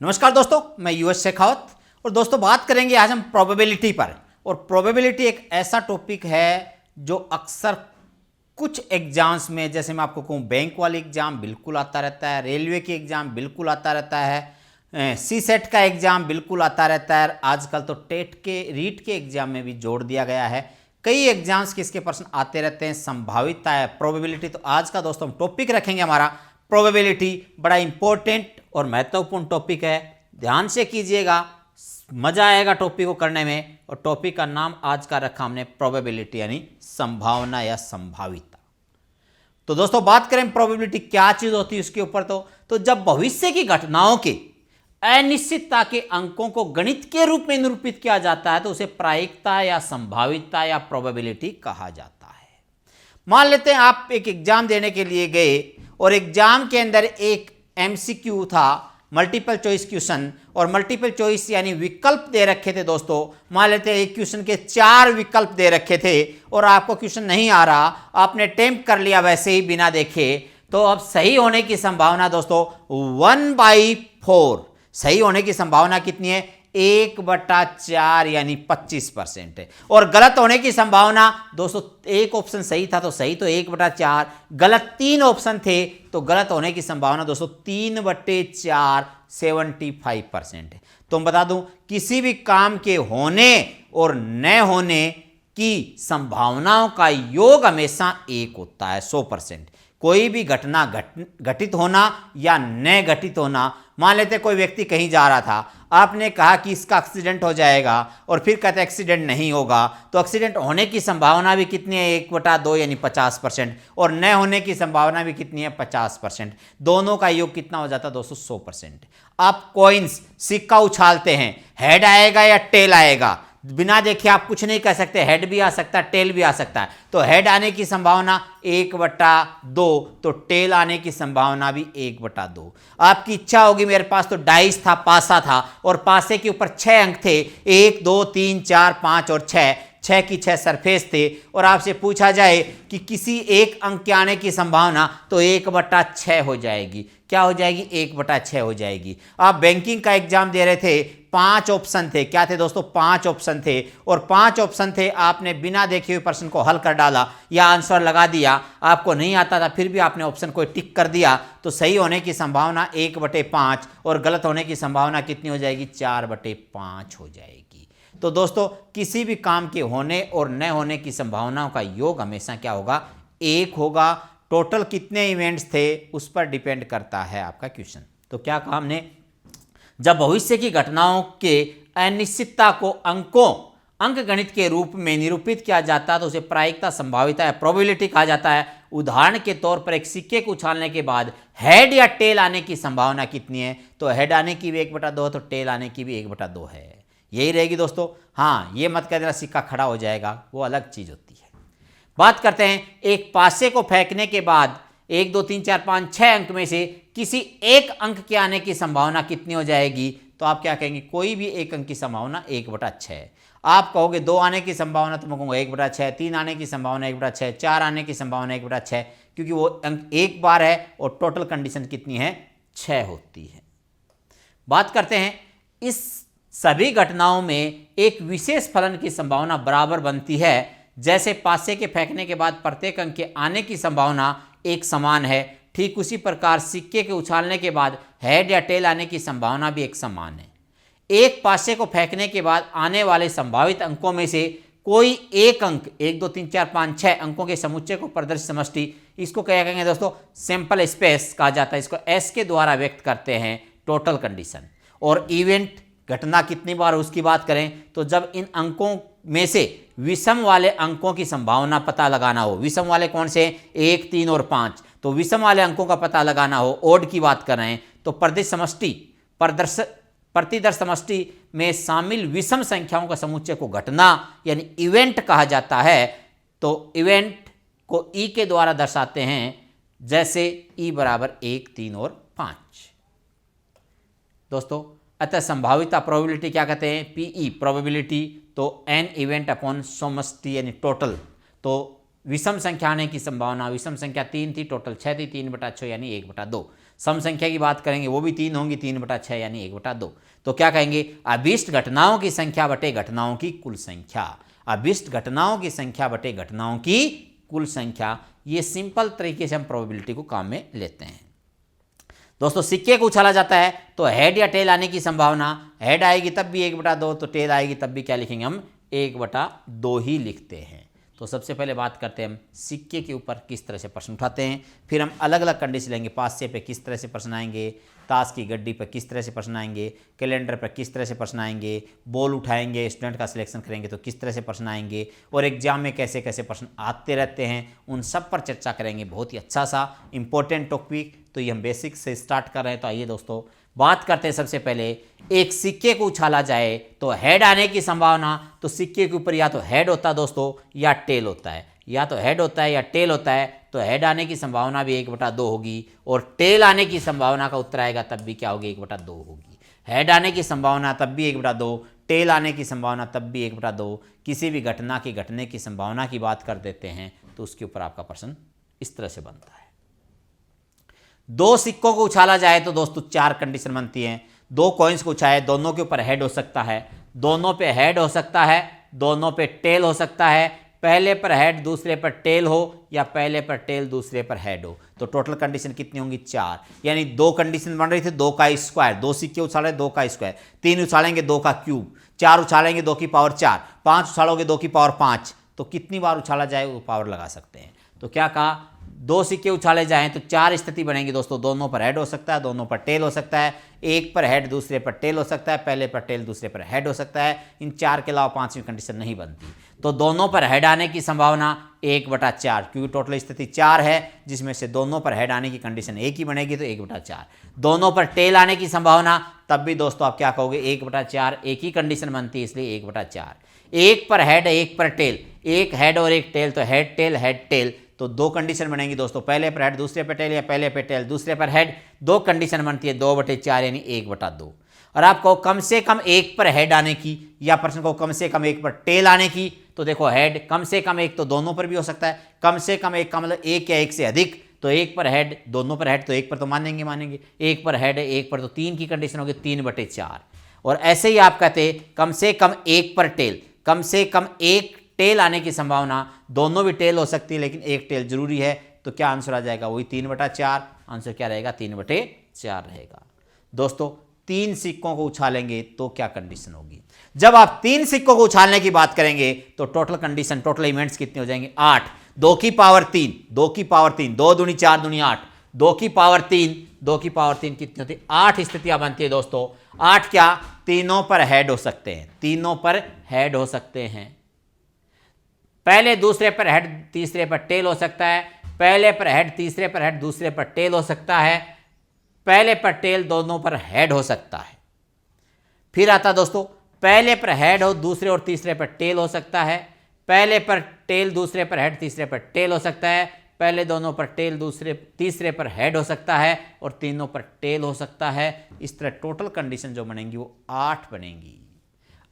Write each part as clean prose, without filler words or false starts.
नमस्कार दोस्तों, मैं यूएस शेखावत। और दोस्तों बात करेंगे आज हम प्रोबेबिलिटी पर। और प्रोबेबिलिटी एक ऐसा टॉपिक है जो अक्सर कुछ एग्जाम्स में, जैसे मैं आपको कहूँ, बैंक वाली एग्जाम बिल्कुल आता रहता है, रेलवे की एग्जाम बिल्कुल आता रहता है, सी सेट का एग्जाम बिल्कुल आता रहता है, आजकल तो टेट के रीट के एग्जाम में भी जोड़ दिया गया है। कई एग्जाम्स के इसके प्रश्न आते रहते हैं, संभावितता है, प्रोबेबिलिटी। तो आज का दोस्तों हम टॉपिक रखेंगे हमारा प्रोबेबिलिटी। बड़ा इंपॉर्टेंट और महत्वपूर्ण टॉपिक है, ध्यान से कीजिएगा, मजा आएगा टॉपिक को करने में। और टॉपिक का नाम आज का रखा हमने प्रोबेबिलिटी, यानी संभावना या संभावितता। तो दोस्तों बात करें प्रोबेबिलिटी क्या चीज होती है उसके ऊपर, तो जब भविष्य की घटनाओं के अनिश्चितता के अंकों को गणित के रूप में निरूपित किया जाता है तो उसे प्रायिकता या संभावितता या प्रोबेबिलिटी कहा जाता है। मान लेते हैं आप एक एग्जाम देने के लिए गए और एग्जाम के अंदर एक एमसीक्यू था, मल्टीपल चॉइस क्वेश्चन, और मल्टीपल चॉइस यानी विकल्प दे रखे थे। दोस्तों मान लेते हैं एक क्वेश्चन के 4 विकल्प दे रखे थे और आपको क्वेश्चन नहीं आ रहा, आपने अटेम्प्ट कर लिया वैसे ही बिना देखे, तो अब सही होने की संभावना दोस्तों 1/4, सही होने की संभावना कितनी है? 1/4 यानी 25% है। और गलत होने की संभावना दोस्तों, एक ऑप्शन सही था तो सही तो 1/4, गलत 3 ऑप्शन थे तो गलत होने की संभावना दोस्तों 3/4 75% है। तो मैं बता दूं, किसी भी काम के होने और न होने की संभावनाओं का योग हमेशा 1 होता है, 100%। कोई भी घटना घटित होना या न घटित होना, मान लेते कोई व्यक्ति कहीं जा रहा था, आपने कहा कि इसका एक्सीडेंट हो जाएगा और फिर कहते एक्सीडेंट नहीं होगा, तो एक्सीडेंट होने की संभावना भी कितनी है? 1/2 यानी 50%, और न होने की संभावना भी कितनी है? 50%। दोनों का योग कितना हो जाता है दोस्तों? 100%। आप कॉइन्स, सिक्का उछालते हैं, हेड आएगा या टेल आएगा, बिना देखे आप कुछ नहीं कह सकते, हेड भी आ सकता है, टेल भी आ सकता है। तो हेड आने की संभावना 1/2, तो टेल आने की संभावना भी 1/2। आपकी इच्छा होगी, मेरे पास तो डाइस था, पासा था, और पासे के ऊपर 6 अंक थे, 1 2 3 4 5 और 6 की 6 सरफेस थे, और आपसे पूछा जाए कि किसी एक अंक के आने की संभावना, तो 1/6 हो जाएगी। क्या हो जाएगी? 1/6 हो जाएगी। आप बैंकिंग का एग्जाम दे रहे थे, 5 ऑप्शन थे। क्या थे दोस्तों? 5 ऑप्शन थे, और 5 ऑप्शन थे, आपने बिना देखे हुए प्रश्न को हल कर डाला या आंसर लगा दिया। आपको नहीं आता था फिर भी आपने ऑप्शन को टिक कर दिया, तो सही होने की संभावना 1/5 और गलत होने की संभावना कितनी हो जाएगी? 4/5 हो जाएगी। तो दोस्तों किसी भी काम के होने और न होने की संभावनाओं का योग हमेशा क्या होगा? 1 होगा। टोटल कितने इवेंट्स थे उस पर डिपेंड करता है आपका क्वेश्चन। तो क्या कहा हमने? जब भविष्य की घटनाओं के अनिश्चितता को अंक गणित के रूप में निरूपित किया जाता है तो उसे प्रायिकता, संभावितता या प्रोबेबिलिटी कहा जाता है। उदाहरण के तौर पर एक सिक्के को उछालने के बाद हेड या टेल आने की संभावना कितनी है? तो हेड आने की भी 1/2 तो टेल आने की भी 1/2 है। यही रहेगी दोस्तों। हाँ, ये मत कह देना सिक्का खड़ा हो जाएगा, वो अलग चीज होती है। बात करते हैं एक पासे को फेंकने के बाद 1 2 3 4 5 6 अंक में से किसी एक अंक के आने की संभावना कितनी हो जाएगी? तो आप क्या कहेंगे? कोई भी एक अंक की संभावना 1/6। आप कहोगे 2 आने की संभावना, तो मैं कहूँगा 1/6, 3 आने की संभावना 1/6, 4 आने की संभावना 1/6, क्योंकि वो अंक एक बार है और टोटल कंडीशन कितनी है? 6 होती है। बात करते हैं इस सभी घटनाओं में एक विशेष फलन की संभावना बराबर बनती है। जैसे पासे के फेंकने के बाद प्रत्येक अंक के आने की संभावना एक समान है, ठीक उसी प्रकार सिक्के के उछालने के बाद हेड या टेल आने की संभावना भी एक समान है। एक पासे को फेंकने के बाद आने वाले संभावित अंकों में से कोई एक अंक, 1 2 3 4 5 6 अंकों के समुच्चय को प्रदर्शित समष्टि, इसको क्या कहेंगे दोस्तों? सैंपल स्पेस कहा जाता है। इसको एस के द्वारा व्यक्त करते हैं टोटल कंडीशन। और इवेंट, घटना कितनी बार उसकी बात करें तो जब इन अंकों में से विषम वाले अंकों की संभावना पता लगाना हो। विषम वाले कौन से? 1 3 और 5। तो विषम वाले अंकों का पता लगाना हो, ओड की बात कर रहे हैं, तो प्रतिदर्श समष्टि में शामिल विषम संख्याओं का समुच्चय को घटना यानी इवेंट कहा जाता है। तो इवेंट को ई के द्वारा दर्शाते हैं, जैसे ई बराबर 1 3 और 5। दोस्तों अतः संभावितता, प्रोबेबिलिटी क्या कहते हैं? पीई प्रोबेबिलिटी, तो एन इवेंट अपॉन समष्टि यानी टोटल। तो विषम संख्या आने की संभावना, विषम संख्या 3 थी, टोटल 6 थी, 3/6 यानी 1/2। सम संख्या की बात करेंगे वो भी 3 होंगी, 3/6 यानी 1/2। तो क्या कहेंगे, अभिष्ट घटनाओं की संख्या बटे घटनाओं की कुल संख्या। अभिष्ट घटनाओं की संख्या बटे घटनाओं की कुल संख्या। ये सिंपल तरीके से हम प्रोबेबिलिटी को काम में लेते हैं। दोस्तों सिक्के को उछाला जाता है तो हेड या टेल आने की संभावना, हेड आएगी तब भी 1/2, तो टेल आएगी तब भी क्या लिखेंगे हम, 1/2 ही लिखते हैं। तो सबसे पहले बात करते हैं हम सिक्के के ऊपर किस तरह से प्रश्न उठाते हैं, फिर हम अलग अलग कंडीशन लेंगे। पासे पे किस तरह से प्रश्न आएंगे, ताश की गड्डी पर किस तरह से प्रश्न आएंगे, कैलेंडर पर किस तरह से प्रश्न आएंगे, बॉल उठाएंगे, स्टूडेंट का सिलेक्शन करेंगे तो किस तरह से प्रश्न आएंगे, और एग्जाम में कैसे कैसे प्रश्न आते रहते हैं, उन सब पर चर्चा करेंगे। बहुत ही अच्छा सा इंपॉर्टेंट टॉपिक। तो ये हम बेसिक से स्टार्ट कर रहे हैं। तो आइए दोस्तों बात करते हैं। सबसे पहले एक सिक्के को उछाला जाए तो हेड आने की संभावना, तो सिक्के के ऊपर या तो हेड होता है दोस्तों या टेल होता है, या तो हेड होता है या टेल होता है। तो हेड आने की संभावना भी 1/2 होगी, और टेल आने की संभावना का उत्तर आएगा तब भी क्या होगी, 1/2 होगी। हेड आने की संभावना तब भी 1/2, टेल आने की संभावना तब भी 1/2। किसी भी घटना की घटने की संभावना की बात कर देते हैं तो उसके ऊपर आपका प्रश्न इस तरह से बनता है। 2 सिक्कों को उछाला जाए तो दोस्तों 4 कंडीशन बनती हैं। 2 कॉइन्स को उछाए, दोनों के ऊपर हेड हो सकता है, दोनों पे हेड हो सकता है, दोनों पे टेल हो सकता है, पहले पर हेड दूसरे पर टेल हो, या पहले पर टेल दूसरे पर हेड हो। तो टोटल कंडीशन कितनी होंगी, 4। यानी 2 कंडीशन बन रही थी, 2 का स्क्वायर, 2 सिक्के उछाले 2 का स्क्वायर, 3 उछालेंगे 2 का क्यूब, 4 उछालेंगे 2 की पावर 4, 5 उछालोगे 2 की पावर 5। तो कितनी बार उछाला जाए वो पावर लगा सकते हैं। तो क्या कहा, 2 सिक्के उछाले जाएं तो 4 स्थिति बनेंगी दोस्तों। दोनों पर हेड हो सकता है, दोनों पर टेल हो सकता है, एक पर हेड दूसरे पर टेल हो सकता है, पहले पर टेल दूसरे पर हेड हो सकता है। इन 4 के अलावा 5वीं कंडीशन नहीं बनती। तो दोनों पर हेड आने की संभावना 1/4, क्योंकि टोटल स्थिति 4 है, जिसमें से दोनों पर हेड आने की कंडीशन एक ही बनेगी, तो 1/4। दोनों पर टेल आने की संभावना, तब भी दोस्तों आप क्या कहोगे, 1/4, एक ही कंडीशन बनती है इसलिए 1/4। एक पर हेड एक पर टेल, एक हेड और एक टेल, तो हेड टेल, तो 2 कंडीशन बनेंगी दोस्तों, पहले पर हेड दूसरे पर टेल, या पहले पर टेल दूसरे पर हेड। 2 कंडीशन बनती है, 2/4 यानी 1/2। और आपको कम से कम एक पर हेड आने की, या प्रश्न को कम से कम एक पर टेल आने की, तो देखो हेड कम से कम एक तो दोनों पर भी हो सकता है, कम से कम एक का मतलब एक या एक से अधिक। तो एक पर हेड, दोनों पर हेड, तो एक पर तो मानेंगे, एक पर हेड है एक पर, तो 3 की कंडीशन होगी 3/4। और ऐसे ही आप कहते कम से कम एक पर टेल, कम से कम एक टेल आने की संभावना, दोनों भी टेल हो सकती है लेकिन एक टेल जरूरी है। तो क्या आंसर आ जाएगा, वही 3/4। आंसर क्या रहेगा, 3/4 रहेगा। दोस्तों 3 सिक्कों को उछालेंगे तो क्या कंडीशन होगी। जब आप 3 सिक्कों को उछालने की बात करेंगे तो टोटल कंडीशन, टोटल इवेंट्स कितने हो जाएंगे, 8। 2 की पावर 3, 2 की पावर 3, 2 दूनी 4 दूनी 8, 2 की पावर 3, 2 की पावर 3 कितनी होती है, 8 स्थितियां बनती है दोस्तों। 8 क्या, तीनों पर हेड हो सकते हैं, तीनों पर हेड हो सकते हैं। पहले दूसरे पर हेड तीसरे पर टेल हो सकता है, पहले पर हेड तीसरे पर हेड दूसरे पर टेल हो सकता है, पहले पर टेल दोनों पर हेड हो सकता है। फिर आता दोस्तों, पहले पर हेड हो दूसरे और तीसरे पर टेल हो सकता है, पहले पर टेल दूसरे पर हेड तीसरे पर टेल हो सकता है, पहले दोनों पर टेल दूसरे तीसरे पर हेड हो सकता है, और तीनों पर टेल हो सकता है। इस तरह टोटल कंडीशन जो बनेंगी वो 8 बनेंगी।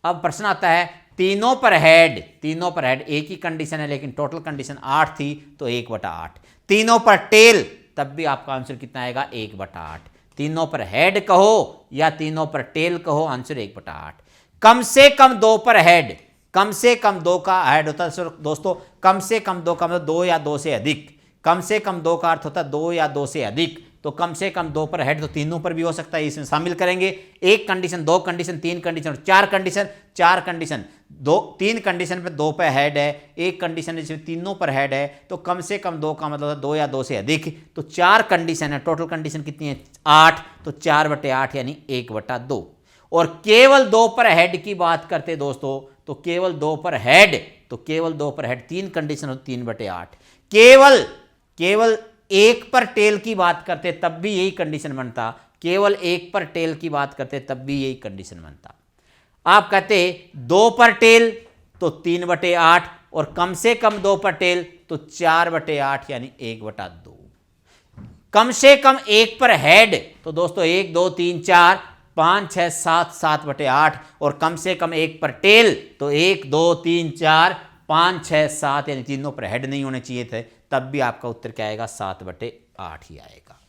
अब प्रश्न आता है, तीनों पर हेड, तीनों पर हेड एक ही कंडीशन है लेकिन टोटल कंडीशन 8 थी, तो 1/8। तीनों पर टेल, तब भी आपका आंसर कितना आएगा, 1/8। तीनों पर हेड कहो या तीनों पर टेल कहो, आंसर 1/8। कम से कम 2 पर हेड, कम से कम 2 का हेड होता है दोस्तों, कम से कम 2 का मतलब 2 या 2 से अधिक। कम से कम 2 का अर्थ होता है 2 या 2 से अधिक। तो कम से कम 2 पर हेड तो तीनों पर भी हो सकता है, इसमें शामिल करेंगे। 1 कंडीशन, 2 कंडीशन, 3 कंडीशन और 4 कंडीशन। 4 कंडीशन, 3 कंडीशन पे 2 पर हेड है, 1 कंडीशन जिसमें तीनों पर हेड है, तो कम से कम 2 का मतलब 2 या 2 से अधिक। तो 4 कंडीशन है, टोटल कंडीशन कितनी है, 8। तो 4/8 यानी 1/2। और केवल 2 पर हेड की बात करते दोस्तों, तो केवल 2 पर हेड, तो केवल 2 पर हेड 3 कंडीशन हो, 3/8। केवल 1 पर टेल की बात करते तब भी यही कंडीशन बनता, केवल 1 पर टेल की बात करते तब भी यही कंडीशन बनता। आप कहते 2 पर टेल तो 3/8, और कम से कम 2 पर टेल तो 4/8 यानी 1/2। कम से कम 1 पर हेड, तो दोस्तों 1 2 3 4 5 6 7 7/8, और कम से कम 1 पर टेल तो 1 2 3 4 5 6 7, यानी तीनों पर हेड नहीं होने चाहिए थे, तब भी आपका उत्तर क्या आएगा, 7/8 ही आएगा।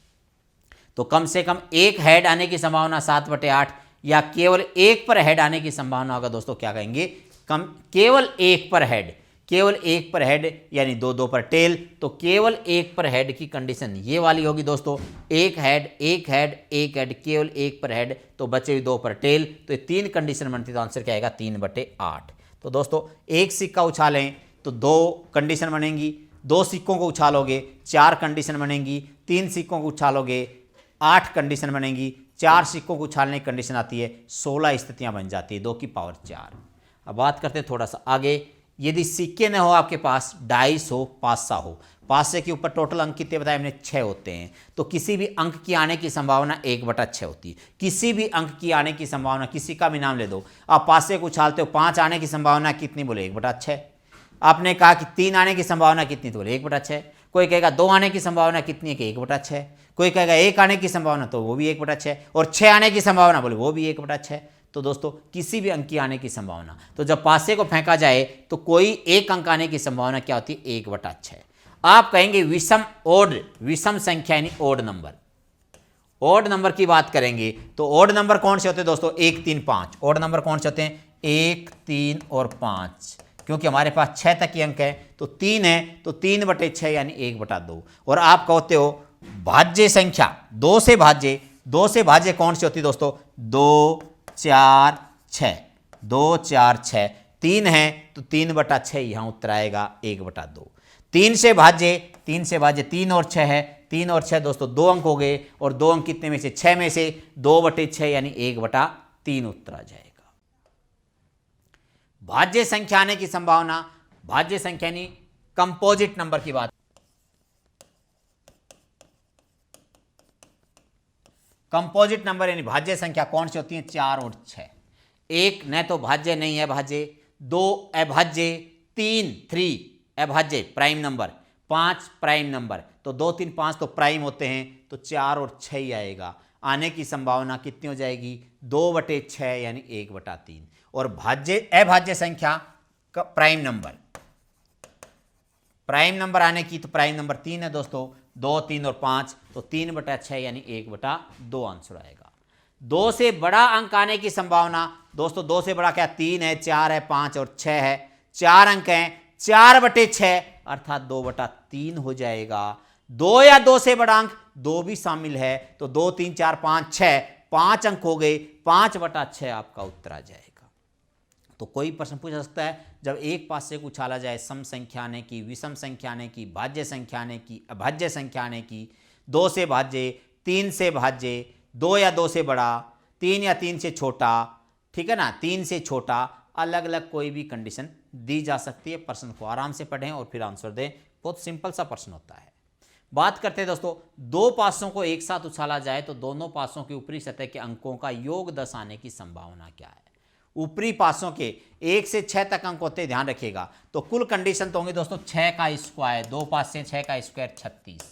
तो कम से कम एक हेड आने की संभावना 7/8 या केवल एक पर हेड आने की संभावना होगा दोस्तों, क्या कहेंगे, कम केवल एक पर हेड, केवल एक पर हेड यानी 2-2 पर टेल, तो केवल एक पर हेड की कंडीशन ये वाली होगी दोस्तों, एक हेड एक हेड एक हेड, केवल एक पर हेड, तो बचे हुए 2 पर टेल, तो ये 3 कंडीशन बनती है, तो आंसर क्या आएगा 3/8। तो दोस्तों एक सिक्का उछालें तो 2 कंडीशन बनेंगी, 2 सिक्कों को उछालोगे 4 कंडीशन बनेंगी, 3 सिक्कों को उछालोगे 8 कंडीशन बनेंगी, 4 सिक्कों को उछालने की कंडीशन आती है 16 स्थितियां बन जाती है, 2 की पावर 4। अब बात करते हैं थोड़ा सा आगे, यदि सिक्के न हो आपके पास, डाइस हो, पासा हो, पासे के ऊपर टोटल अंक कितने बताए हमने 6 होते हैं, तो किसी भी अंक की आने की संभावना 1/6 होती है, किसी भी अंक की आने की संभावना, किसी का भी नाम ले दो, आप पासे को उछालते हो 5 आने की संभावना कितनी, बोले 1/6। आपने कहा कि 3 आने की संभावना कितनी, तो बोले 1/6। कोई कहेगा 2 आने की संभावना कितनी है कि 1/6, कोई कहेगा 1 आने की संभावना तो वो भी 1/6, और 6 आने की संभावना बोले वो भी 1/6। तो दोस्तों किसी भी अंक की आने की संभावना, तो जब पासे को फेंका जाए तो कोई एक अंक आने की संभावना क्या होती है 1/6। आप कहेंगे विषम ओड, विषम संख्या यानी ओड नंबर, ओड नंबर की बात करेंगे तो ओड नंबर कौन से होते हैं दोस्तों, 1, 3, 5। ओड नंबर कौन से होते हैं, 1, 3 और 5, क्योंकि हमारे पास 6 तक के अंक है, तो 3 है तो 3/6 यानी 1/2। और आप कहते हो भाज्य संख्या 2 से भाज्य, 2 से भाज्य कौन सी होती है दोस्तों, 2, 4, 6, 2, 4, 6, 3 है तो 3/6 यहां उत्तर आएगा 1/2। 3 से भाज्य, 3 से भाज्य 3 और 6 है, 3 और 6 दोस्तों 2 अंक हो गए, और 2 अंक कितने में से, 6 में से, 2/6 यानी 1/3 उत्तर आ जाएगा। भाज्य संख्या आने की संभावना, भाज्य संख्या यानी कंपोजिट नंबर की बात, कंपोजिट नंबर यानी भाज्य संख्या कौन सी होती है, 4 और 6। 1 न तो भाज्य नहीं है भाज्य, 2 अभाज्य, 3 अभाज्य प्राइम नंबर, 5 प्राइम नंबर, तो 2, 3, 5 तो प्राइम होते हैं, तो 4 और 6 ही आएगा। आने की संभावना कितनी हो जाएगी, 2/6 यानी 1/3। और भाज्य अभाज्य संख्या का प्राइम नंबर, प्राइम नंबर आने की, तो प्राइम नंबर 3 है दोस्तों, 2, 3 और 5, तो 3/6 यानी 1/2 आंसर आएगा। 2 से बड़ा अंक आने की संभावना दोस्तों, 2 से बड़ा क्या, 3 है, 4 है, 5 और 6 है, 4 अंक हैं, 4/6 अर्थात 2/3 हो जाएगा। 2 या 2 से बड़ा अंक, 2 भी शामिल है, तो 2, 3, 4, 5, 6, 5 अंक हो गए, 5/6 आपका उत्तर आ जाएगा। तो कोई प्रश्न पूछ सकता है, जब एक पासे को उछाला जाए सम संख्या आने की, विषम संख्या आने की, भाज्य संख्या आने की, अभाज्य संख्या आने की, 2 से भाज्य, 3 से भाज्य, 2 या 2 से बड़ा, 3 या 3 से छोटा, ठीक है ना, 3 से छोटा, अलग अलग कोई भी कंडीशन दी जा सकती है। प्रश्न को आराम से पढ़ें और फिर आंसर दें, बहुत सिंपल सा प्रश्न होता है। बात करते हैं दोस्तों, 2 पासों को एक साथ उछाला जाए तो दोनों पासों की ऊपरी सतह के अंकों का योग 10 आने की संभावना क्या है। ऊपरी पासों के 1 से 6 तक अंक होते हैं, ध्यान रखिएगा। तो कुल कंडीशन तो होंगे दोस्तों 6 का स्क्वायर, 2 पास से 6 का स्क्वायर 36,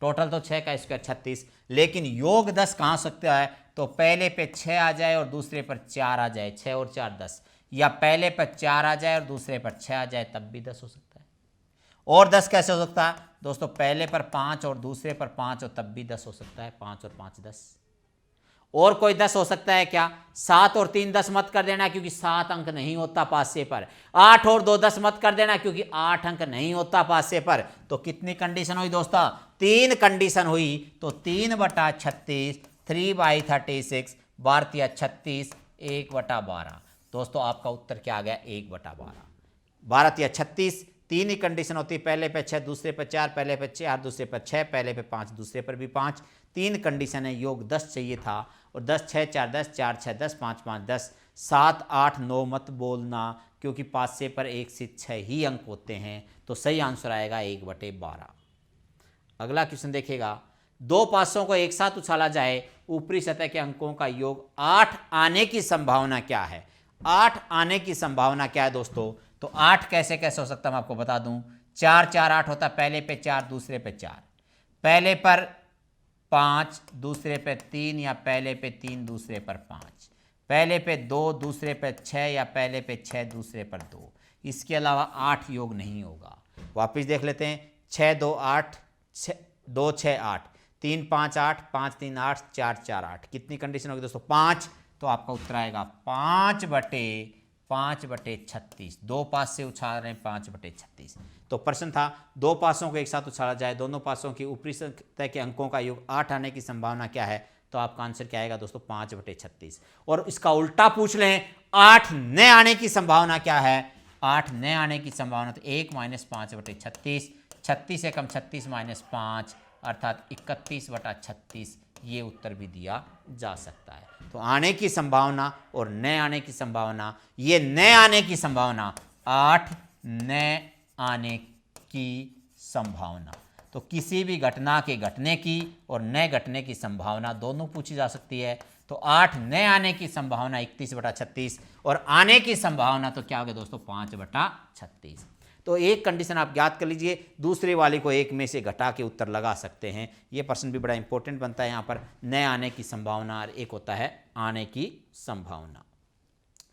टोटल तो 6 का स्क्वायर 36, लेकिन योग 10 कहाँ सकता है, तो पहले पे 6 आ जाए और दूसरे पर 4 आ जाए, 6 और 4 10, या पहले पर 4 आ जाए और दूसरे पर 6 आ जाए, तब भी 10 हो सकता है। और 10 कैसे हो सकता है दोस्तों, पहले पर 5 और दूसरे पर 5 और तब भी 10 हो सकता है, 5 और 5 10। और कोई 10 हो सकता है क्या, 7 और 3 10 मत कर देना क्योंकि 7 अंक नहीं होता पासे पर, 8 और 2 10 मत कर देना क्योंकि 8 अंक नहीं होता पासे पर। तो कितनी कंडीशन हुई दोस्तों, 3 कंडीशन हुई, तो 3/36, 3/36, 12 36, 1/12। दोस्तों आपका उत्तर क्या आ गया, 1/12। 12 36, 3 ही कंडीशन होती है, पहले पे 6 दूसरे पे 4, पहले पे 4 दूसरे पर 6, पहले पे 5 दूसरे पर भी 5, 3 कंडीशन है, योग 10 चाहिए था। और 10 6 4 10, 4 6 10, 5 5 10, 7 8 9 मत बोलना क्योंकि पासे पर 1 से 6 ही अंक होते हैं, तो सही आंसर आएगा 1/12। अगला क्वेश्चन देखिएगा, 2 पासों को एक साथ उछाला जाए, ऊपरी सतह के अंकों का योग 8 आने की संभावना क्या है। 8 आने की संभावना क्या है दोस्तों, तो 8 कैसे कैसे हो सकता है मैं आपको बता दूं, 4 4 8 होता है, पहले पे 4 दूसरे पे 4, पहले पर 5 दूसरे पे 3 या पहले पे 3 दूसरे पर 5, पहले पे 2 दूसरे पे 6 या पहले पे 6 दूसरे पर 2। इसके अलावा 8 योग नहीं होगा। वापस देख लेते हैं, 6 2 8, 2 6 8, 3 5 8, 5 3 8, 4 4 8, कितनी कंडीशन होगी दोस्तों? 5। तो आपका उत्तर आएगा 5/36। दो पास से उछाल रहे हैं 5/36। तो प्रश्न था दो पासों को एक साथ उछाला जाए, दोनों पासों की ऊपरी सतह के अंकों का योग 8 आने की संभावना क्या है? तो आपका आंसर क्या आएगा दोस्तों? 5/36। और इसका उल्टा पूछ लें, 8 न आने की संभावना क्या है? 8 न आने की संभावना तो 1 - 5/36, 36 से कम 36 - 5 अर्थात 31/36, ये उत्तर भी दिया जा सकता है। तो आने की संभावना और न आने की संभावना, ये न आने की संभावना 8 न आने की संभावना, तो किसी भी घटना के घटने की और न घटने की संभावना दोनों पूछी जा सकती है। तो 8 न आने की संभावना 31/36 और आने की संभावना तो क्या होगा दोस्तों? 5/36। तो एक कंडीशन आप ज्ञात कर लीजिए, दूसरे वाले को एक में से घटा के उत्तर लगा सकते हैं। ये प्रश्न भी बड़ा इंपॉर्टेंट बनता है यहाँ पर, न आने की संभावना और एक होता है आने की संभावना।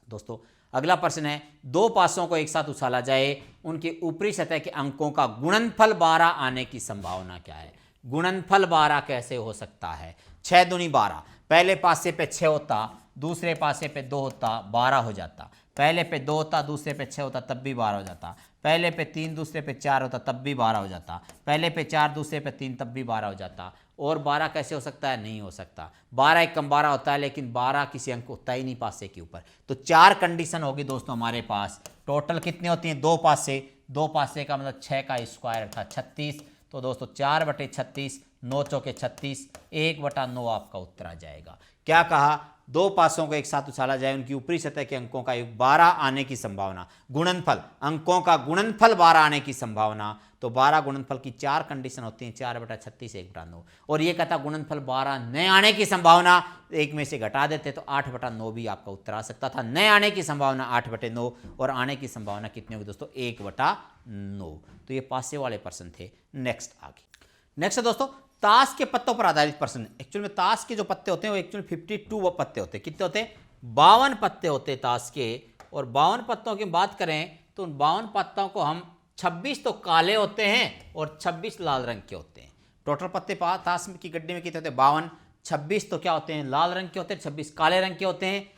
दोस्तों अगला प्रश्न है, दो पासों को एक साथ उछाला जाए, उनके ऊपरी सतह के अंकों का गुणनफल 12 आने की संभावना क्या है? गुणनफल 12 कैसे हो सकता है? 6 दूनी 12, पहले पासे पे 6 होता, दूसरे पासे पे 2 होता, 12 हो जाता। पहले पे 2 होता, दूसरे पे 6 होता, तब भी 12 हो जाता। पहले पे 3, दूसरे पे 4 होता, तब भी 12 हो जाता। पहले पे 4, दूसरे पे 3, तब भी 12 हो जाता। और 12 कैसे हो सकता है? नहीं हो सकता। 12 एक कम 12 होता है, लेकिन 12 किसी अंक होता ही नहीं पासे के ऊपर। तो 4 कंडीशन होगी दोस्तों हमारे पास। टोटल कितनी होती हैं? 2 पासे। 2 पासे का मतलब 6 का स्क्वायर अर्थात 36। तो दोस्तों 4/36, 9 चौके 36, 1/9 आपका उत्तर आ जाएगा। क्या कहा? दो पासों को एक साथ उछाला जाए, उनकी ऊपरी सतह के अंकों का योग 12 आने की संभावना, गुणनफल अंकों का गुणनफल 12 आने की संभावना। तो 12 गुणनफल की 4 कंडीशन होती हैं, 4/36, 1/9। और ये कहता गुणनफल 12 न आने की संभावना, एक में से घटा देते तो 8/9 भी आपका उत्तर आ सकता था। न आने की संभावना 8/9 और आने की संभावना कितनी होगी दोस्तों? 1/9। तो ये पासे वाले प्रश्न थे। नेक्स्ट है दोस्तों ताश के पत्तों पर आधारित प्रश्न। एक्चुअल में ताश के जो पत्ते होते हैं वो एक्चुअली 52 पत्ते होते हैं। कितने होते हैं? 52 पत्ते होते हैं ताश के। और 52 पत्तों की बात करें तो उन 52 पत्तों को हम 26 तो काले होते हैं और 26 लाल रंग के होते हैं। टोटल पत्ते ताश की गड्डी में कितने होते हैं? 52। 26 तो क्या होते हैं? लाल रंग के होते हैं, 26 काले रंग के होते हैं।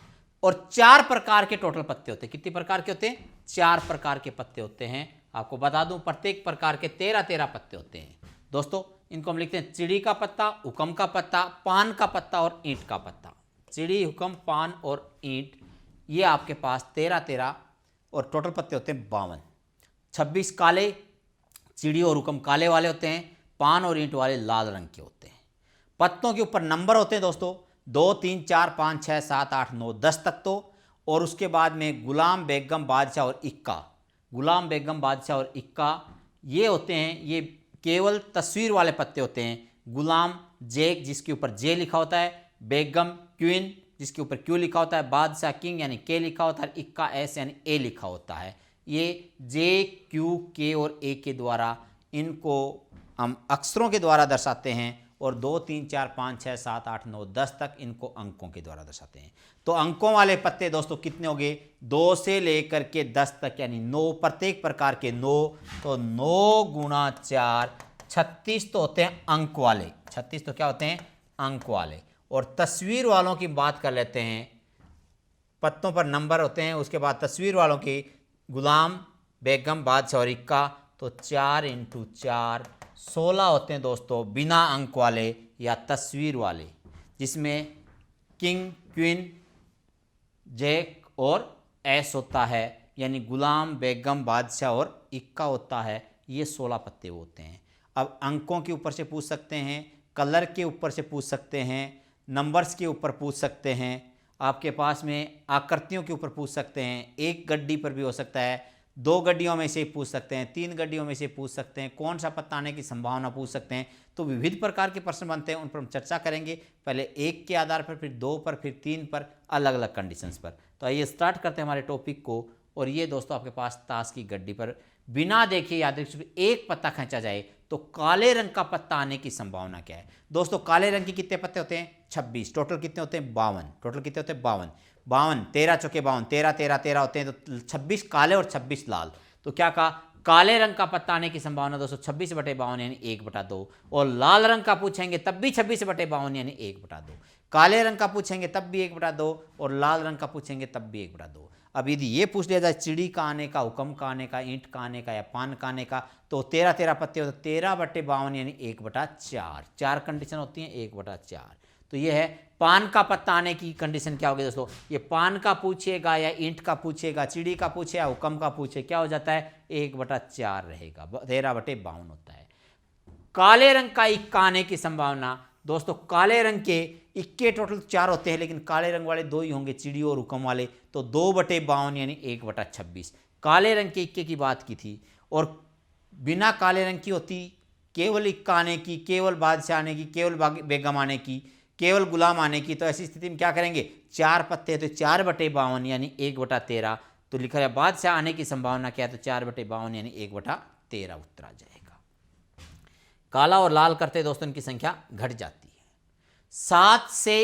और 4 प्रकार के टोटल पत्ते होते हैं। कितने प्रकार के होते हैं? 4 प्रकार के पत्ते होते हैं। आपको बता दूं प्रत्येक प्रकार के 13 पत्ते होते हैं। दोस्तों इनको हम लिखते हैं चिड़ी का पत्ता, हुकम का पत्ता, पान का पत्ता और ईंट का पत्ता। चिड़ी, हुकम, पान और ईंट, ये आपके पास 13 और टोटल पत्ते होते हैं 52। 26 काले, चिड़ी और हुकम काले वाले होते हैं, पान और ईंट वाले लाल रंग के होते हैं। पत्तों के ऊपर नंबर होते हैं दोस्तों 2 3 4 5 6 7 8 9 10 तक तो। और उसके बाद में गुलाम, बेगम, बादशाह और इक्का। गुलाम, बेगम, बादशाह और इक्का ये होते हैं, ये केवल तस्वीर वाले पत्ते होते हैं। गुलाम जेक जिसके ऊपर जे लिखा होता है, बेगम क्वीन जिसके ऊपर क्यू लिखा होता है, बादशाह किंग यानी के लिखा होता है, इक्का एस यानी ए लिखा होता है। ये जे, क्यू, के और ए के द्वारा इनको हम अक्षरों के द्वारा दर्शाते हैं। और 2 3 4 5 6 7 8 9 10 तक इनको अंकों के द्वारा दर्शाते हैं। तो अंकों वाले पत्ते दोस्तों कितने हो गए? 2 से लेकर के 10 तक यानी 9, प्रत्येक प्रकार के 9। तो 9 गुणा 4 36 तो होते हैं अंक वाले। 36 तो क्या होते हैं? अंक वाले। और तस्वीर वालों की बात कर लेते हैं। पत्तों पर नंबर होते हैं, उसके बाद तस्वीर वालों की गुलाम, बेगम, बादशाह और इक्का। तो 4 × 4 16 होते हैं दोस्तों बिना अंक वाले या तस्वीर वाले, जिसमें किंग, क्वीन, जैक और एस होता है, यानी गुलाम, बेगम, बादशाह और इक्का होता है। ये 16 पत्ते होते हैं। अब अंकों के ऊपर से पूछ सकते हैं, कलर के ऊपर से पूछ सकते हैं, नंबर्स के ऊपर पूछ सकते हैं, आपके पास में आकृतियों के ऊपर पूछ सकते हैं, एक गड्डी पर भी हो सकता है, 2 गड्डियों में से पूछ सकते हैं, 3 गड्डियों में से पूछ सकते हैं, कौन सा पत्ता आने की संभावना पूछ सकते हैं। तो विविध प्रकार के प्रश्न बनते हैं, उन पर हम चर्चा करेंगे। पहले 1 के आधार पर, फिर 2 पर, फिर 3 पर, अलग अलग कंडीशंस पर। तो आइए स्टार्ट करते हैं हमारे टॉपिक को। और ये दोस्तों आपके पास ताश की गड्डी पर बिना देखे यादृच्छिक एक पत्ता खींचा जाए तो काले रंग का पत्ता आने की संभावना क्या है? दोस्तों काले रंग के कितने पत्ते होते हैं? 26। टोटल कितने होते हैं? 52। टोटल कितने होते हैं? 52। 52 13 चौके 52, 13 13 13 होते हैं। तो 26 काले और 26 लाल। तो क्या कहा, काले रंग का पत्ता आने की संभावना दोस्तों 26/52 यानी 1/2, और लाल रंग का पूछेंगे तब भी 26/52 यानी 1/2। काले रंग का पूछेंगे तब भी 1/2 और लाल रंग का पूछेंगे तब भी 1/2। अब यदि ये पूछ लिया जाए चिड़ी का आने का, हुक्म का आने का, ईंट का आने का या पान का आने का, तो 13 पत्ते हो तो 13/52 यानी 1/4। 4 कंडीशन होती हैं, 1/4। तो ये है पान का पत्ता आने की कंडीशन क्या होगी दोस्तों, ये पान का पूछेगा या ईंट का पूछेगा, चिड़ी का पूछे या हुक्म का पूछे, क्या हो जाता है 1/4 रहेगा, 13/52 होता है। काले रंग का इक्का आने की संभावना दोस्तों, काले रंग के इक्के टोटल 4 होते हैं लेकिन काले रंग वाले 2 ही होंगे, चिड़ी और हुक्म वाले, तो 2/52 यानी 1/26। काले रंग के इक्के की बात की थी, और बिना काले रंग की होती केवल इक्का आने की, केवल बादशाह आने की, केवल बेगम आने की, केवल गुलाम आने की, तो ऐसी स्थिति में क्या करेंगे, 4 पत्ते तो 4/52 यानी 1/13, तो लिखा है बादशाह आने की संभावना क्या है, तो 4/52 यानी 1/13 उत्तर आ जाएगा। काला और लाल करते दोस्तों इनकी संख्या घट जाती है। 7 से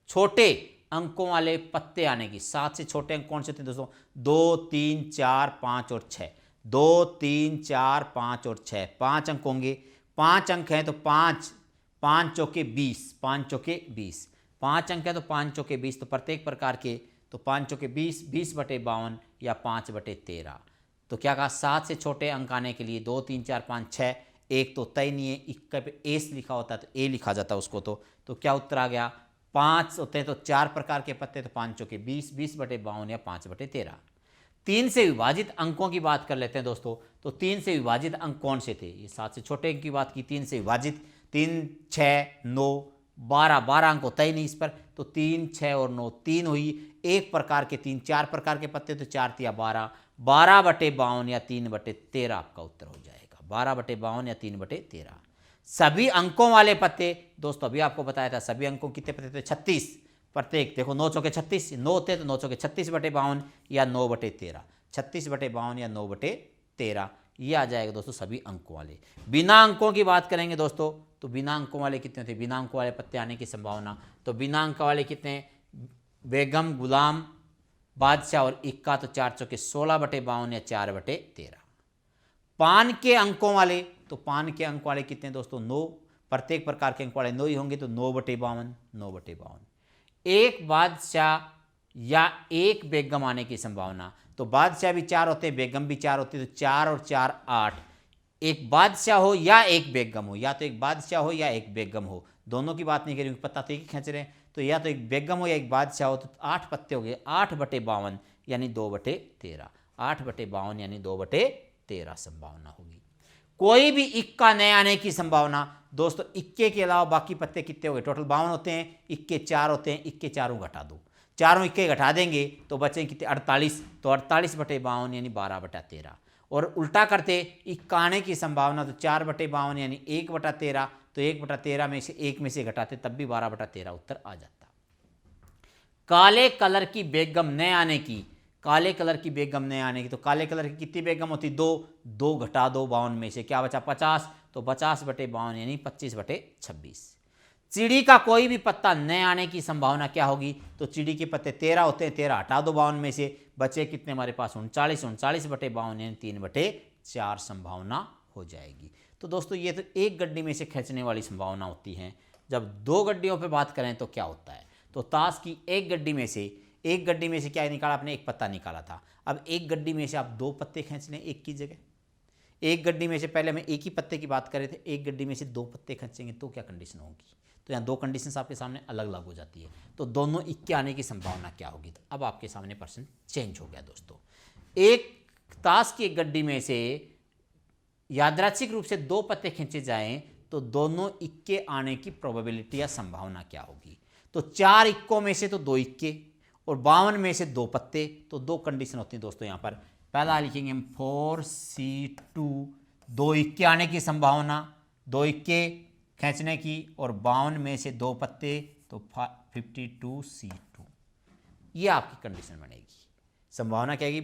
छोटे अंकों वाले पत्ते आने की, 7 से छोटे अंक कौन से होते हैं दोस्तों, 2, 3, 4, 5 और 6, 2, 3, 4, 5 और 6, 5 अंक होंगे। 5 अंक हैं तो 5 चौके 20, 5 चौके 20, 5 अंक है तो 5 चौके 20, तो प्रत्येक प्रकार के तो 5 चौके 20, 20/52 या 5/13। तो क्या कहा, 7 से छोटे अंक आने के लिए 2, 3, 4, 5, 6, एक तो तय नहीं है, इक्का पे एस लिखा होता है तो ए लिखा जाता है उसको, तो क्या उत्तर आ गया, 5 होते हैं तो 4 प्रकार के पत्ते, तो 5 चौके 20, 20/52 या 5/13। 3 से विभाजित अंकों की बात कर लेते हैं दोस्तों, तो 3 से विभाजित अंक कौन से थे, ये 7 से छोटे अंक की बात की, 3 से विभाजित 3, 6, 9, 12 अंक होता ही नहीं इस पर, तो 3, 6 और 9 3 हुई, एक प्रकार के 3, 4 प्रकार के पत्ते तो 4 या 12, 12/52 या 3/13 आपका उत्तर हो जाएगा, 12/52 या 3/13। सभी अंकों वाले पत्ते दोस्तों अभी आपको बताया था, सभी अंकों कितने पत्ते थे, 36, प्रत्येक देखो 9 चौके 36, 9 होते तो 9 चौके 36/52 या 9/13, 36/52 या 9/13, ये आ जाएगा दोस्तों सभी अंकों वाले। बिना अंकों की बात करेंगे दोस्तों, तो बिना अंकों वाले कितने थे, बिना अंकों वाले पत्ते आने की संभावना, तो बिना अंक वाले कितने, बेगम, गुलाम, बादशाह और इक्का, तो 4 चौके 16/52 या 4/13। पान के अंकों वाले, तो पान के अंक वाले कितने दोस्तों, 9, प्रत्येक प्रकार के अंक वाले 9 ही होंगे, तो 9/52, 9/52। एक बादशाह या एक बेगम आने की संभावना, तो बादशाह भी 4 होते हैं, बेगम भी 4 होती है, तो 4 और 4 8। एक बादशाह हो या एक बेगम हो, या तो एक बादशाह हो या एक बेगम हो, दोनों की बात नहीं करेंगे, पत्ता तो एक ही खींच रहे हैं, तो या तो एक बेगम हो या एक बादशाह हो, तो 8 पत्ते हो गए, 8/52 यानी 2/13, 8/52 यानी 2/13 संभावना होगी। कोई भी इक्का नए आने की संभावना दोस्तों, इक्के के अलावा बाकी पत्ते कितने हो गए, टोटल 52 होते हैं, इक्के 4 होते हैं, इक्के चारों घटा दो, चारों इक्के घटा देंगे तो बचेंगे कितने, 48, तो 48/52 यानी 12/13। और उल्टा करते इक्का आने की संभावना, तो 4/52 यानी 1/13, तो 1/13 में से 1 में से घटाते तब भी 12/13 उत्तर आ जाता। काले कलर की बेगम नए आने की, काले कलर की बेगम नए आने की, तो काले कलर की कितनी बेगम होती, 2 घटा दो 52 में से, क्या बचा 50, तो 50/52 यानी 25/26। चिड़ी का कोई भी पत्ता नए आने की संभावना क्या होगी, तो चिड़ी के पत्ते 13 होते हैं, 13 हटा दो 52 में से, बचे कितने हमारे पास 39, 39/52 यानी 3/4 संभावना हो जाएगी। तो दोस्तों ये तो एक गड्डी में से खींचने वाली संभावना होती है। जब 2 गड्डियों पे बात करें तो क्या होता है, तो ताश की एक गड्डी में से क्या निकाला आपने, एक पत्ता निकाला था, अब एक गड्डी में से आप 2 पत्ते खींच लें एक की जगह, एक गड्डी में से पहले हम एक ही पत्ते की बात कर रहे थे, एक गड्डी में से 2 पत्ते खींचेंगे तो क्या कंडीशन होगी, तो यहाँ 2 कंडीशंस आपके सामने अलग अलग हो जाती है, तो दोनों इक्के आने की संभावना क्या होगी, तो अब आपके सामने प्रश्न चेंज हो गया दोस्तों। एक ताश की एक गड्डी में से यादृच्छिक रूप से 2 पत्ते खींचे जाएं तो दोनों इक्के आने की प्रोबेबिलिटी या संभावना क्या होगी, तो 4 इक्कों में से तो 2 इक्के और 52 में से 2 पत्ते, तो 2 कंडीशन होती हैं दोस्तों। यहाँ पर पहला लिखेंगे हम 4C2, 2 इक्के आने की संभावना, 2 इक्के खींचने की, और 52 में से 2 पत्ते, तो 52C2, ये आपकी कंडीशन बनेगी। संभावना क्या है,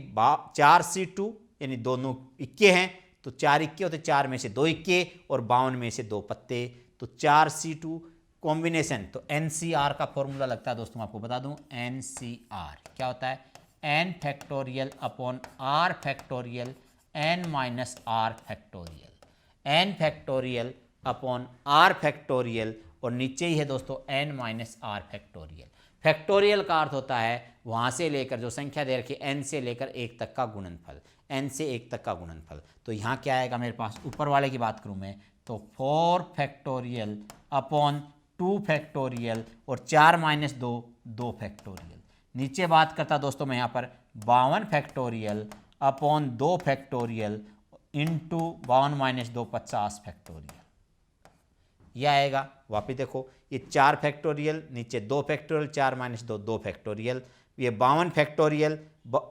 4C2 यानी दोनों इक्के हैं, तो 4 इक्के होते, 4 में से 2 इक्के और 52 में से 2 पत्ते, तो 4C2 कॉम्बिनेशन, तो NCR का फॉर्मूला लगता है दोस्तों, आपको बता दूं NCR क्या होता है, N factorial upon R factorial N minus R factorial, N factorial upon R factorial और नीचे ही है दोस्तों N minus R factorial. Factorial का अर्थ होता है वहाँ से लेकर जो संख्या दे रखी है एन से लेकर 1 तक का गुणनफल, एन से 1 तक का गुणनफल। तो यहाँ क्या आएगा मेरे पास, ऊपर वाले की बात करूँ मैं तो 4 फैक्टोरियल अपॉन 2 फैक्टोरियल और 4 माइनस 2 2 फैक्टोरियल। नीचे बात करता दोस्तों मैं यहाँ पर 52 factorial upon 2 factorial into 52 minus 2 50 factorial. यह आएगा वापिस देखो, ये 4 फैक्टोरियल नीचे 2 फैक्टोरियल 4 माइनस 2 2 फैक्टोरियल, ये 52 factorial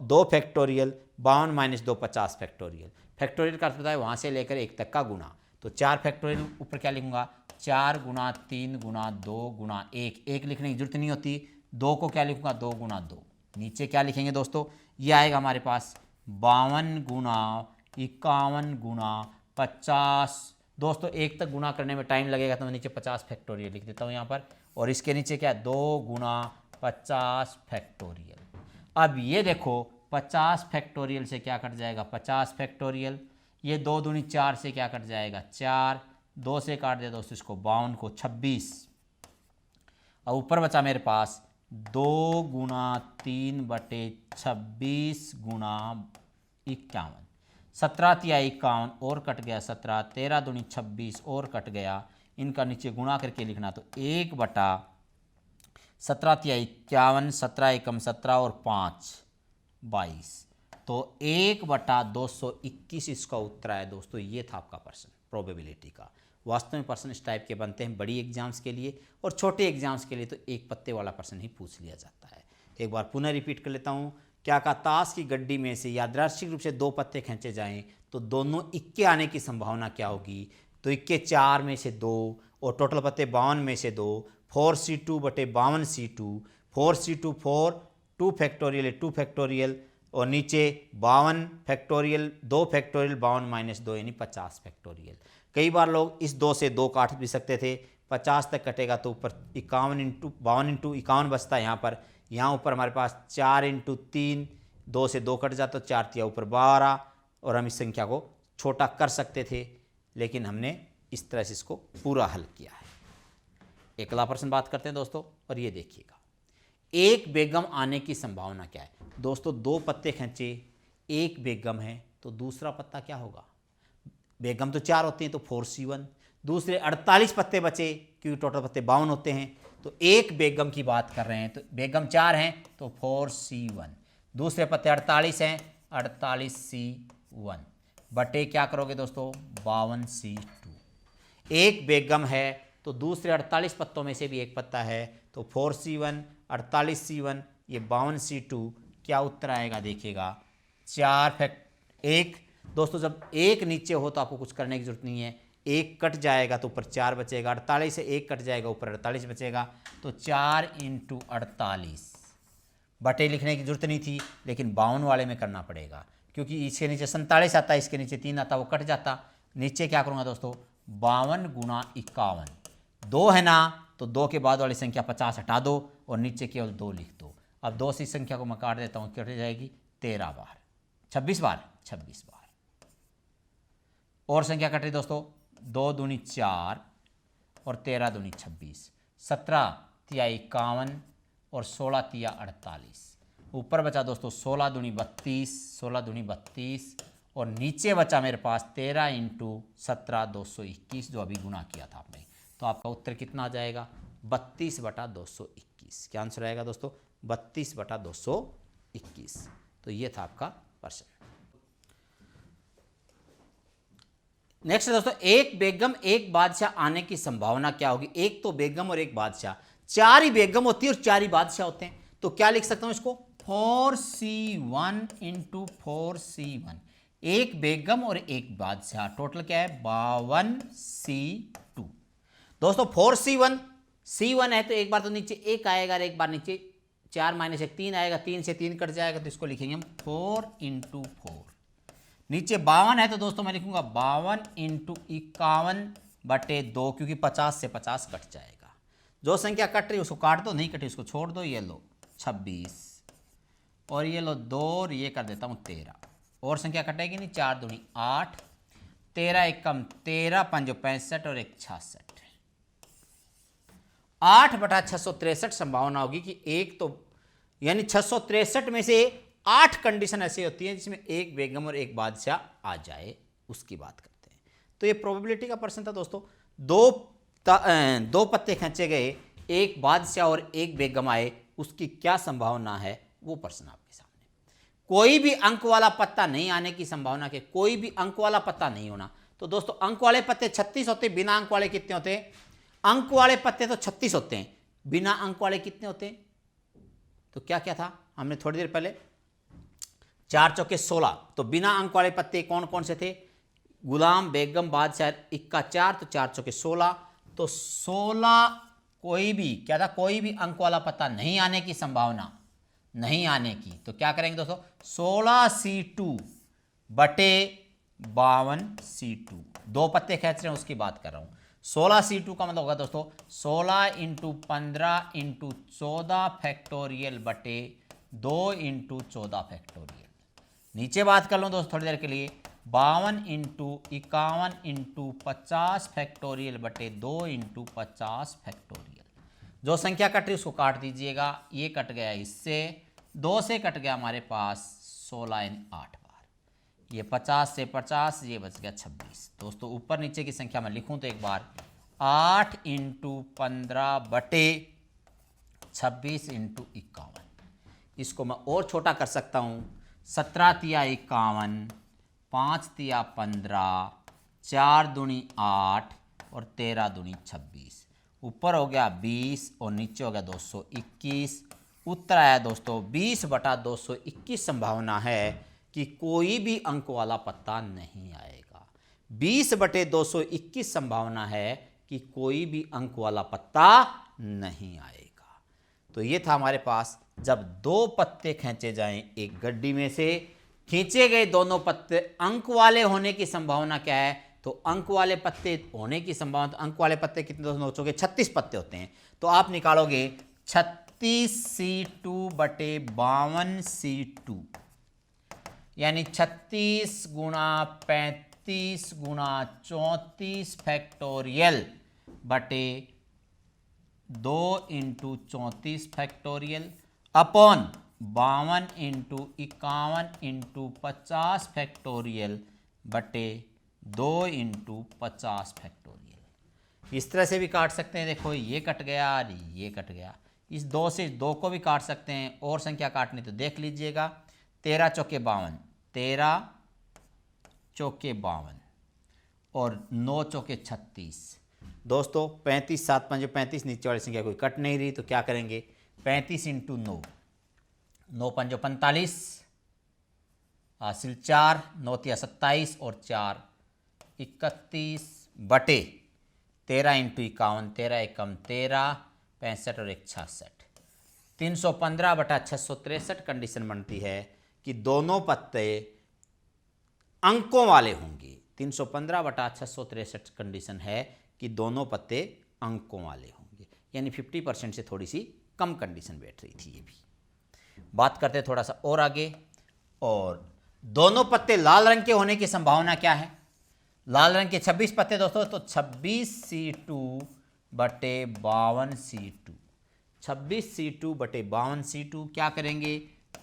2 factorial 52 minus 2 50 factorial. Factorial का अर्थ होता है वहाँ से लेकर 1 तक का गुणा। तो 4 फैक्टोरियल ऊपर क्या लिखूंगा, 4 गुणा 3 गुणा 2 गुणा 1, 1 लिखने की जरूरत नहीं होती, 2 को क्या लिखूंगा 2 गुणा 2। नीचे क्या लिखेंगे दोस्तों, ये आएगा हमारे पास 52 गुणा 51 गुणा 50। दोस्तों 1 तक गुणा करने में टाइम लगेगा तो मैं नीचे 50 फैक्टोरियल लिख देता हूँ यहाँ पर, और इसके नीचे क्या 2 गुणा 50 फैक्टोरियल। अब ये देखो 50 फैक्टोरियल से क्या कट जाएगा 50 फैक्टोरियल, ये 2 दूनी 4 से क्या कट जाएगा 4, 2 से काट दे दोस्तों इसको 52 को 26। अब ऊपर बचा मेरे पास 2 गुणा 3 बटे 26 गुणा 51, 17 तिया 51 और कट गया 17, 13 दूनी 26 और कट गया, इनका नीचे गुणा करके लिखना तो 1 बटा 17 तिया 51, 17 एकम 17 और 5 22, तो 1 बटा 221 इसका उत्तर है दोस्तों। ये था आपका प्रश्न प्रोबेबिलिटी का। वास्तव में प्रश्न इस टाइप के बनते हैं बड़ी एग्जाम्स के लिए, और छोटे एग्जाम्स के लिए तो एक पत्ते वाला प्रश्न ही पूछ लिया जाता है। एक बार पुनः रिपीट कर लेता हूँ, क्या का ताश की गड्डी में से यादृच्छिक रूप से 2 पत्ते खींचे जाएं तो दोनों इक्के आने की संभावना क्या होगी, तो इक्के 4 में से 2 और टोटल पत्ते 52 में से 2, 4c2 बटे 52c2, 4c2 4, 2 फैक्टोरियल 2 फैक्टोरियल और नीचे 52 फैक्टोरियल 2 फैक्टोरियल 52 माइनस 2 यानी 50 फैक्टोरियल। कई बार लोग इस 2 से 2 काट भी सकते थे, 50 तक कटेगा तो ऊपर 51 इंटू 52 इंटू 51 बचता है यहाँ पर। यहाँ ऊपर हमारे पास 4 इंटू 3, 2 से 2 कट जाता तो 4 तिया ऊपर 12, और हम इस संख्या को छोटा कर सकते थे, लेकिन हमने इस तरह से इसको पूरा हल किया है। अगला प्रश्न बात करते हैं दोस्तों, और ये देखिएगा, एक बेगम आने की संभावना क्या है। दोस्तों 2 पत्ते खींचे, एक बेगम है तो दूसरा पत्ता क्या होगा, बेगम तो 4 होते हैं तो 4c1, दूसरे 48 पत्ते बचे क्योंकि टोटल पत्ते 52 होते हैं, तो एक बेगम की बात कर रहे हैं तो बेगम 4 हैं तो 4c1, दूसरे पत्ते 48 हैं 48c1 बटे क्या करोगे दोस्तों 52c2। एक बेगम है तो दूसरे 48 पत्तों में से भी एक पत्ता है तो 4c1 48c1 ये 52c2, क्या उत्तर आएगा देखिएगा 4 फैक्ट 1। दोस्तों जब एक नीचे हो तो आपको कुछ करने की जरूरत नहीं है, एक कट जाएगा तो ऊपर 4 बचेगा, 48 से एक कट जाएगा ऊपर 48 बचेगा, तो 4 इंटू 48 बटे लिखने की जरूरत नहीं थी, लेकिन 52 वाले में करना पड़ेगा क्योंकि इसके नीचे 47 आता है, इसके नीचे 3 आता, वो कट जाता। नीचे क्या करूँगा दोस्तों 52 गुणा 51, 2 है ना तो 2 के बाद वाली संख्या 50 हटा दो और नीचे केवल 2 लिख दो। अब 2 से संख्या को मैं काट देता हूँ, कट जाएगी 13 बार 26 बार 26 बार, और संख्या कट रही दोस्तों 2 दूनी 4 और 13 दूनी 26, 17 तिया 51 और 16 तिया 48, ऊपर बचा दोस्तों 16 दूनी 32, 16 दूनी 32 और नीचे बचा मेरे पास 13 इंटू 17 221 जो अभी गुणा किया था आपने। तो आपका उत्तर कितना आ जाएगा 32 बटा 221। क्या आंसर आएगा दोस्तों 32 बटा 221। तो ये था आपका प्रश्न। नेक्स्ट दोस्तों, एक बेगम एक बादशाह आने की संभावना क्या होगी। एक तो बेगम और एक बादशाह, 4 ही बेगम होती है और 4 ही बादशाह होते हैं, तो क्या लिख सकता हूं इसको 4c1 इंटू 4c1, एक बेगम और एक बादशाह, टोटल क्या है 52c2। दोस्तों 4c1 c1 है तो एक बार तो नीचे 1 आएगा और एक बार नीचे 4 माइनस 1 3 आएगा, 3 से 3 कट जाएगा तो इसको लिखेंगे हम 4 इंटू 4। नीचे 52 है तो दोस्तों मैं लिखूंगा 52 इंटू 51 बटे 2 क्योंकि 50 से 50 कट जाएगा। जो संख्या कट रही है उसको काट दो, नहीं कटी उसको छोड़ दो, ये लो 26 और ये लो 2 और ये कर देता हूँ 13 और संख्या कटेगी नहीं, 4 दूनी 8, 13 एकम 13, 5 65 और 1 66। 8/663 संभावना होगी कि एक तो यानी 663 में से 8 कंडीशन ऐसी होती है जिसमें एक बेगम और एक बादशाह आ जाए, उसकी बात करते हैं। तो ये प्रोबेबिलिटी का प्रश्न था दोस्तों। दो पत्ते खींचे गए, एक बादशाह और एक बेगम आए, उसकी क्या संभावना है, वो प्रश्न आपके सामने। कोई भी अंक वाला पत्ता नहीं आने की संभावना के, कोई भी अंक वाला पत्ता नहीं होना। तो दोस्तों अंक वाले पत्ते 36 होते, बिना अंक वाले कितने होते हैं? अंक वाले पत्ते तो 36 होते हैं, बिना अंक वाले कितने होते हैं? तो क्या क्या था हमने थोड़ी देर पहले, 4 चौके 16, तो बिना अंक वाले पत्ते कौन कौन से थे? गुलाम, बेगम, बादशाह, इक्का 4, तो 4 चौके 16, तो 16 कोई भी क्या था, कोई भी अंक वाला पत्ता नहीं आने की संभावना, नहीं आने की। तो क्या करेंगे दोस्तों, 16C2 बटे 52C2, 2 पत्ते खींच रहे हैं उसकी बात कर रहा हूं। 16C2 का मतलब होगा दोस्तों 16 × 15 × 14 फैक्टोरियल बटे 2 × 14 फैक्टोरियल। नीचे बात कर लो दोस्तों थोड़ी देर के लिए, 52 × 51 × 50 फैक्टोरियल बटे 2 × 50 फैक्टोरियल। जो संख्या कट रही उसको काट दीजिएगा, ये कट गया इससे, 2 से कट गया हमारे पास 16 यानी 8 बार, ये 50 से 50, ये बच गया 26। दोस्तों ऊपर नीचे की संख्या में लिखूं तो एक बार 8 × 15 बटे 26 × 51, इसको मैं और छोटा कर सकता हूं, 17 तिया 51, 5 तिया 15, 4 दूनी 8 और 13 दूनी 26। ऊपर हो गया 20 और नीचे हो गया 221। उत्तर आया दोस्तों 20/221 संभावना है कि कोई भी अंक वाला पत्ता नहीं आएगा। 20/221 संभावना है कि कोई भी अंक वाला पत्ता नहीं आएगा। तो ये था हमारे पास, जब 2 पत्ते खींचे जाएं एक गड्डी में से, खींचे गए दोनों पत्ते अंक वाले होने की संभावना क्या है? तो अंक वाले पत्ते होने की संभावना, तो अंक वाले पत्ते कितने दोस्तों सोचोगे? 36 पत्ते होते हैं। तो आप निकालोगे 36C2 बटे 52C2, यानी 36 × 35 × 34 फैक्टोरियल बटे 2 × 34 फैक्टोरियल अपॉन 52 × 51 × 50 फैक्टोरियल बटे 2 × 50 फैक्टोरियल। इस तरह से भी काट सकते हैं, देखो ये कट गया और ये कट गया, इस 2 से 2 को भी काट सकते हैं। और संख्या काटनी तो देख लीजिएगा, 13 चौके 52, 13 चौके 52 और 9 चौके 36। दोस्तों 35 7 5 35, नीचे वाली संख्या कोई कट नहीं रही, तो क्या करेंगे? 35 × 9, 9 5 45, हासिल 4, 9 तिया 27 और 4 31 बटे 13 × 51, 13 एकम 13, 65 और 1 66। 315/663 कंडीशन बनती है कि दोनों पत्ते अंकों वाले होंगे। 315/663 कंडीशन है कि दोनों पत्ते अंकों वाले होंगे, यानी 50% से थोड़ी सी कम कंडीशन बैठ रही थी। ये भी बात करते थोड़ा सा और आगे, और दोनों पत्ते लाल रंग के होने की संभावना क्या है? लाल रंग के 26 पत्ते दोस्तों, तो 26C2 बटे 52C2, 26C2 बटे 52C2 क्या करेंगे?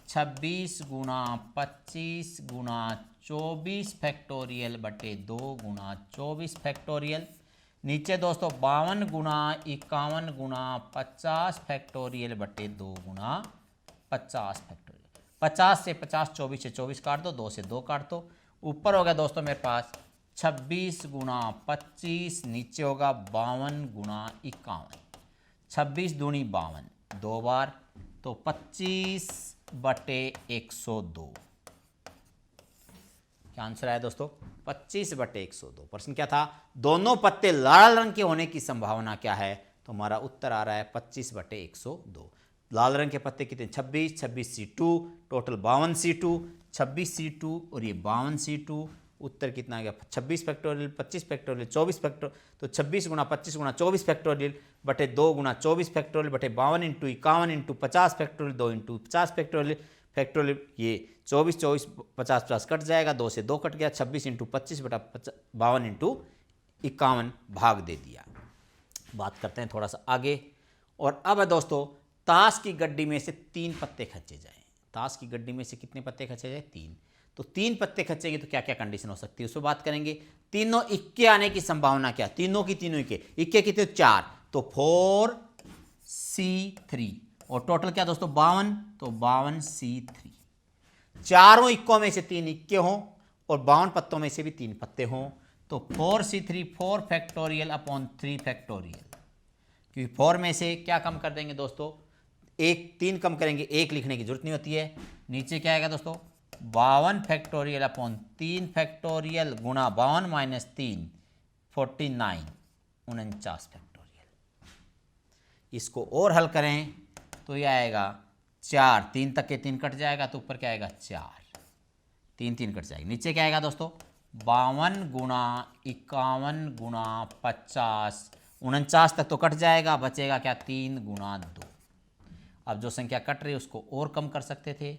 26 × 25 × 24 फैक्टोरियल बटे 2 × 24 फैक्टोरियल। नीचे दोस्तों 52 × 51 × 50 फैक्टोरियल बटे 2 × 50 फैक्टोरियल। 50 से 50, 24 से 24 काट दो, 2 से 2 काट दो। ऊपर हो गया दोस्तों मेरे पास 26 × 25, नीचे होगा 52 × 51, 26 दूनी 52, 2 बार, तो 25 बटे 102। क्या आंसर आया दोस्तों? 25 बटे 102। प्रश्न क्या था? दोनों पत्ते लाल रंग के होने की संभावना क्या है? तो हमारा उत्तर आ रहा है 25 बटे 102। लाल रंग के पत्ते कितने? 26, 26C2, टोटल 52C2, 26C2 और ये 52C2। उत्तर कितना आ गया? 26 फैक्टोरियल, 25 फैक्टोरियल, 24 फैक्टोरियल, तो 26 × 25 × 24 फैक्टोरियल बटे 2 × 24 फैक्टोरियल बटे 52 × 51 × 50 फैक्टोरियल, 2 × 50 फैक्टोरियल फैक्टोरियल ये 24 24 50 50 कट जाएगा, 2 से 2 कट गया, 26 इंटू 25 बटा 52 इंटू 51 भाग दे दिया। बात करते हैं थोड़ा सा आगे। और अब है दोस्तों, ताश की गड्डी में से 3 पत्ते खींचे जाएं। ताश की गड्डी में से कितने पत्ते खींचे जाए? 3। तो 3 पत्ते खींचेंगे तो क्या क्या कंडीशन हो सकती है उस पर बात करेंगे। तीनों इक्के आने की संभावना क्या? तीनों की तीनों इक्के कितने? 4। तो 4C3 और टोटल क्या दोस्तों? 52। तो 52C3। चारों इक्कों में से 3 इक्के हों और 52 पत्तों में से भी 3 पत्ते हों तो 4C3 4 फैक्टोरियल अपॉन 3 फैक्टोरियल। क्योंकि 4 में से क्या कम कर देंगे दोस्तों? 3 कम करेंगे, 1 लिखने की जरूरत नहीं होती है। नीचे क्या आएगा दोस्तों? 52 फैक्टोरियल अपॉन 3 फैक्टोरियल गुणा 52 माइनस 3 49 49 फैक्टोरियल। इसको और हल करें तो ये आएगा 4, 3 तक के 3 कट जाएगा तो ऊपर क्या आएगा? 4, 3 3 कट जाएगा। नीचे क्या आएगा दोस्तों? 52 गुणा 51 गुणा 50 49 तक तो कट जाएगा, बचेगा क्या? 3 गुणा 2। अब जो संख्या कट रही है उसको और कम कर सकते थे।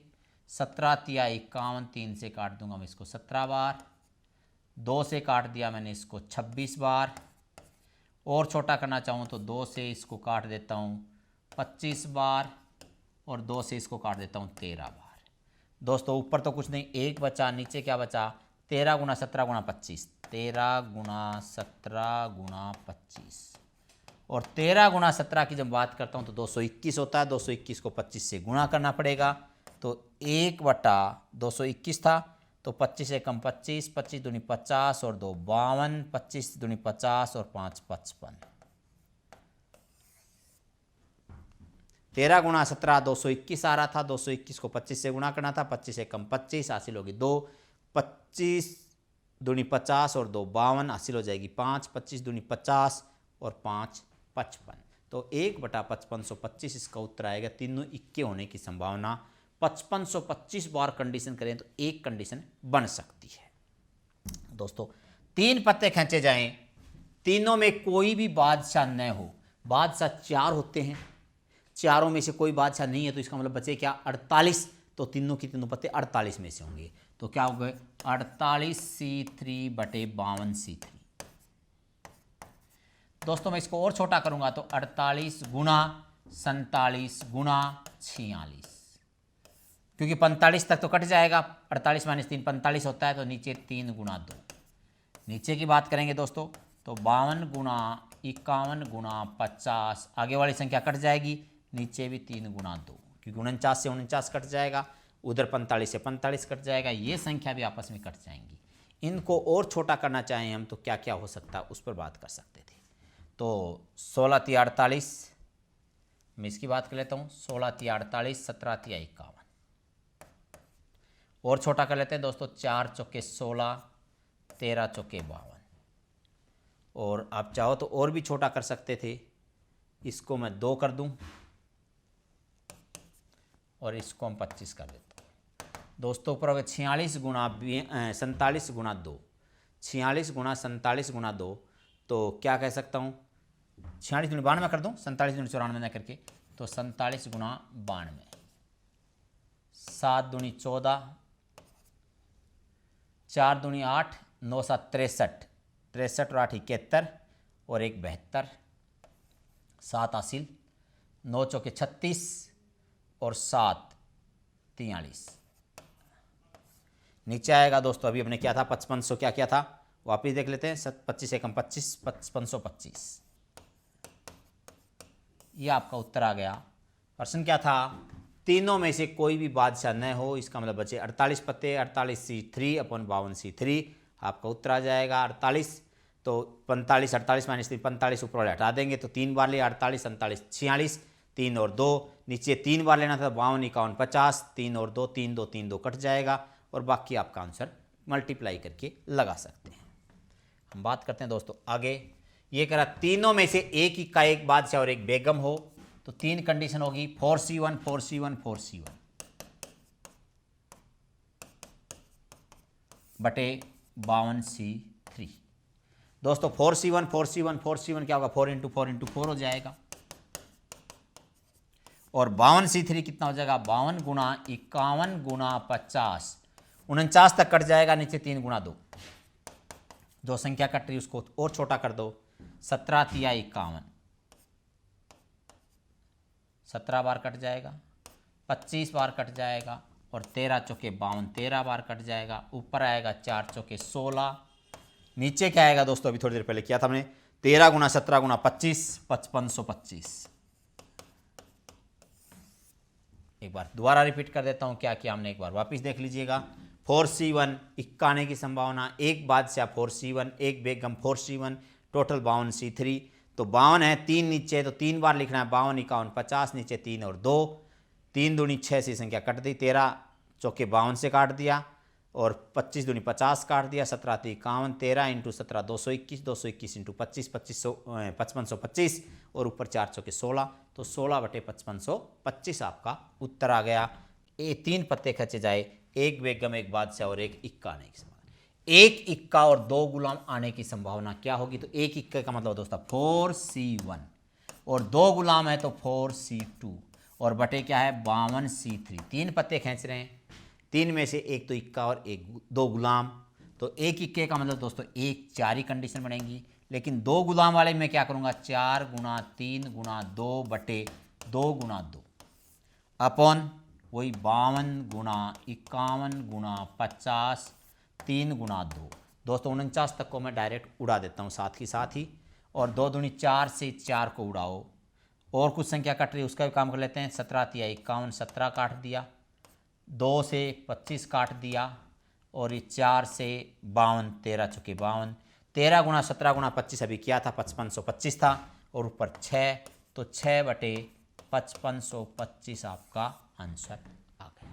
17 तिया 51, 3 से काट दूंगा मैं इसको 17 बार, 2 से काट दिया मैंने इसको 26 बार, और छोटा करना चाहूँ तो 2 से इसको काट देता हूँ 25 बार और 2 से इसको काट देता हूँ 13 बार। दोस्तों ऊपर तो कुछ नहीं, 1 बचा, नीचे क्या बचा? 13 गुणा 17 गुणा 25, 13 गुणा 17 गुणा 25। और 13 गुणा 17 की जब बात करता हूँ तो 221 होता है। 221 को 25 से गुणा करना पड़ेगा तो 1/221 था तो 25 से कम 25, 25 दूनी 50 और 2 52, 25 दूनी 50 और 5 55। 13 गुणा 17 221 आ रहा था, 221 को 25 से गुणा करना था, 25 से कम 25 हासिल होगी 2, 25 दूनी 50 और 2 52 हासिल हो जाएगी 5, 25 दूनी 50 और 5 55। तो 1/5525 इसका उत्तर आएगा। तीनों इक्के होने की संभावना 5525 बार कंडीशन करें तो एक कंडीशन बन सकती है। दोस्तों 3 पत्ते खींचे जाएं, तीनों में कोई भी बादशाह न हो। बादशाह 4 होते हैं, चारों में से कोई बादशाह नहीं है तो इसका मतलब बचे क्या? 48। तो तीनों की तीनों पत्ते 48 में से होंगे तो क्या हो गए? 48C3 बटे 52C3। दोस्तों मैं इसको और छोटा करूंगा तो 48 गुणा 47 गुणा 46, क्योंकि 45 तक तो कट जाएगा, 48 माइनस 3 45 होता है तो नीचे 3 गुणा 2। नीचे की बात करेंगे दोस्तों तो 52 गुणा 51 गुणा 50, आगे वाली संख्या कट जाएगी, नीचे भी 3 गुणा 2, क्योंकि 49 से 49 कट जाएगा, उधर 45 से 45 कट जाएगा, ये संख्या भी आपस में कट जाएंगी। इनको और छोटा करना चाहें हम तो क्या क्या हो सकता है उस पर बात कर सकते थे। तो 16 तिया 48, मैं इसकी बात कर लेता हूँ, 16 तिया 48, 17 तिया 51। और छोटा कर लेते हैं दोस्तों, 4 चौके 16, 13 चौके 52। और आप चाहो तो और भी छोटा कर सकते थे, इसको मैं 2 कर दूं और इसको हम 25 कर देते हैं। दोस्तों ऊपर हो गया 46 गुणा 47 गुणा 2, 46 गुणा 47 गुणा 2, तो क्या कह सकता हूँ? 46 दूनी 92 कर दूँ, 47 दूनी 94 ना करके, तो 47 गुणा 92, 7 दूनी 14, 4 दूनी 8, 9 7 63, 63 और 8 71 और 1 72, 7 हासिल, 9 चौके 36 और 7 43। नीचे आएगा दोस्तों, अभी हमने क्या था 5500 क्या क्या था वापिस देख लेते हैं। 25 से कम 25, 5525, ये आपका उत्तर आ गया। प्रश्न क्या था? तीनों में से कोई भी बादशाह न हो, इसका मतलब बचे 48 पत्ते, 48C3 अपन 52C3, आपका उत्तर आ जाएगा 48। तो 45 48 माइनस 3 45 ऊपर वाले हटा देंगे तो 3 बार ले 48 39 46, 3 और 2, नीचे 3 बार लेना था 52 51 50, 3 और 2 3 2 3 2 कट जाएगा और बाकी आपका आंसर मल्टीप्लाई करके लगा सकते हैं। हम बात करते हैं दोस्तों आगे। ये कह रहा तीनों में से एक ही का एक बादशाह और एक बेगम हो तो 3 कंडीशन होगी, 4C1 4C1 4C1 बटे 52C3। दोस्तों 4C1 4C1 4C1 क्या होगा? 4 × 4 × 4 हो जाएगा। और 52C3 कितना हो जाएगा, 52 गुणा 51 गुणा 50, 49 तक कट जाएगा, नीचे 3 गुणा 2, जो संख्या कट रही उसको और छोटा कर दो, 17 तिया 51, 17 बार कट जाएगा, 25 बार कट जाएगा, और 13 चौके 52, 13 बार कट जाएगा, ऊपर आएगा 4 चौके 16, नीचे क्या आएगा दोस्तों, अभी थोड़ी देर पहले किया था हमने, 13 गुणा 17 गुणा 25, 5525। एक बार दोबारा रिपीट कर देता हूं क्या किया हमने, एक बार वापस देख लीजिएगा। 4C1 51 आने की संभावना, एक बादशाह 4C1, एक बेगम 4C1, टोटल 52C3। तो 52 है, 3 नीचे है तो 3 बार लिखना है, 52 51 50, नीचे 3 और 2, 3 दूनी 6 से संख्या कट दी, 13 चौके 52 से काट दिया, और 25 दूनी 50 काट दिया, 17 ती 51, 13 इंटू 17 221, 221 इंटू 25 5525, और ऊपर 4 चौके 16, तो 16/5525 आपका उत्तर आ गया। ये 3 पत्ते खचे जाए, एक बेगम एक बादशाह और एक इक्का आने की संभावना। एक इक्का और 2 गुलाम आने की संभावना क्या होगी, तो एक इक्के का मतलब दोस्तों 4C1, और 2 गुलाम है तो 4C2, और बटे क्या है 52C3। 3 पत्ते खींच रहे हैं, 3 में से एक तो इक्का और एक 2 गुलाम, तो एक इक्के का मतलब दोस्तों एक 4 ही कंडीशन बनेगी, लेकिन 2 गुलाम वाले में क्या करूंगा, 4 गुणा 3 गुणा 2 बटे 2 गुणा 2 अपॉन वही 52 गुणा 51 गुणा 50, 3 गुणा 2। दोस्तों 49 तक को मैं डायरेक्ट उड़ा देता हूँ साथ ही साथ ही, और 2 दूनी 4 से 4 को उड़ाओ, और कुछ संख्या कट रही है उसका भी काम कर लेते हैं। 17 तिया 51, 17 काट दिया, 2 से 25 काट दिया, और ये 4 से 52, 13 चौके 52, 13 गुणा 17 गुणा 25 अभी किया था, 5525 था, और ऊपर 6, तो 6/5525 आपका आंसर आ गया।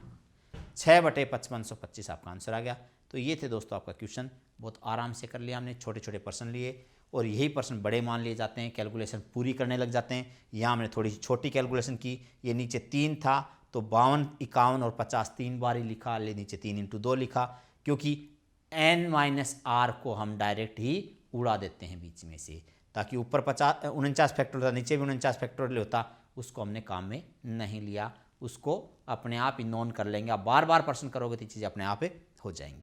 6/5525 आपका आंसर आ गया। तो ये थे दोस्तों आपका क्वेश्चन, बहुत आराम से कर लिया हमने, छोटे छोटे प्रश्न लिए, और यही प्रश्न बड़े मान लिए जाते हैं, कैलकुलेशन पूरी करने लग जाते हैं। यहाँ हमने थोड़ी सी छोटी कैलकुलेशन की, ये नीचे 3 था तो 52 51 और 50 3 बार ही लिखा, ले नीचे 3 इंटू 2 लिखा, क्योंकि n-r को हम डायरेक्ट ही उड़ा देते हैं बीच में से, ताकि ऊपर 49 फैक्टोरियल था, नीचे भी 49 फैक्टोरियल होता, उसको हमने काम में नहीं लिया, उसको अपने आप ही नोन कर लेंगे। आप बार बार प्रश्न करोगे तो चीज़ें अपने आप हो जाएंगी।